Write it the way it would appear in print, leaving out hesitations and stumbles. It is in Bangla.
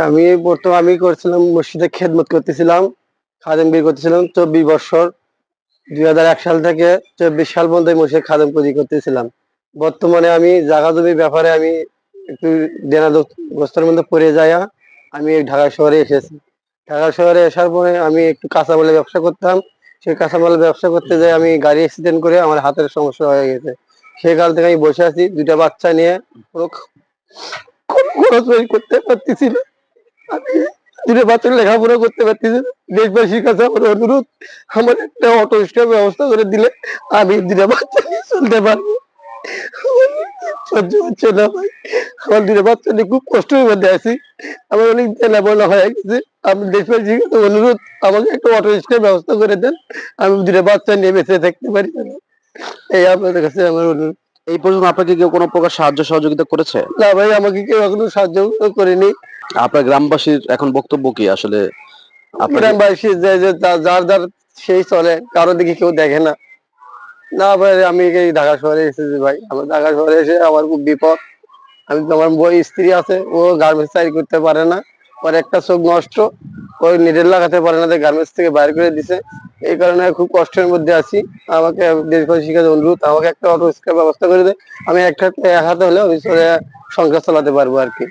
আমি বর্তমানে আমি করছিলাম মসজিদে খেদমত করতেছিলাম, খাদেমগিরি করতেছিলাম 24 বছর। 2001 সাল থেকে 24 সাল পর্যন্ত এই মসজিদে খাদেমগিরি করতেছিলাম। বর্তমানে আমি জাগা জমির ব্যাপারে আমি একটু দ্বিধাগ্রস্তর মধ্যে পড়ে যাইয়া আমি এই ঢাকা শহরে এসেছি। ঢাকা শহরে আসার পরে আমি একটু কাঁচামালের ব্যবসা করতাম। সেই কাঁচামালের ব্যবসা করতে যেয়ে আমি গাড়ি অ্যাক্সিডেন্ট করে আমার হাতের সমস্যা হয়ে গেছে। সেই কাল থেকে আমি বসে আছি ২ টা বাচ্চা নিয়ে। কোনো কোনো খরচ বের করতে পারতেছি না। আমি ২ টা বাচ্চার লেখাপড়া করতে পারতেছি না। দেশবাসীর কাছে আমার অনুরোধ, আমার একটা অটো রিক্সার ব্যবস্থা করে দিলে আমি ২ টা বাচ্চা নিয়ে চলতে পারবো। আমার সহ্য হচ্ছে না ভাই। আমার ২ টা বাচ্চা নিয়ে খুব কষ্টের মধ্যে আছি। আমার অনেক দেনা-পাওনা হয়ে গেছে। আমি দেশবাসীর কাছে অনুরোধ, আমাকে একটা অটো রিক্সার ব্যবস্থা করে দেন। আমি ২ টা বাচ্চা নিয়ে বেঁচে থাকতে পারি যেন। এই আপনাদের কাছে আমার অনুরোধ। এই পর্যন্ত আপনাকে কেউ কোনো প্রকার সাহায্য সহযোগিতা করেছে? না ভাই, আমাকে কেউ এখনো সাহায্য করেনি। আপনার গ্রামবাসীর এখন বক্তব্য কি আসলে? আপনাকে গ্রামবাসী যে যার সেই চলে, কারো দিকে কেউ দেখে না। না ভাই, আমি এই ঢাকা শহরে এসেছি ভাই। আমার ঢাকা শহরে এসে আমার খুব বিপদ। আমার স্ত্রী আছে, ও গার্মেন্টস চাকরি করতে পারে না। ওর একটা চোখ নষ্ট। ওই নিডেল লাগাতে পারে না, তাই গার্মেন্টস থেকে বাইর করে দিছে। এই কারণে খুব কষ্টের মধ্যে আছি। আমাকে দেশবাসীর কাছে অনুরোধ, আমাকে একটা অটো রিক্সার ব্যবস্থা করে দেয়। আমি এক হাতে হলেও আমি সংসার চালাতে পারবো আরকি।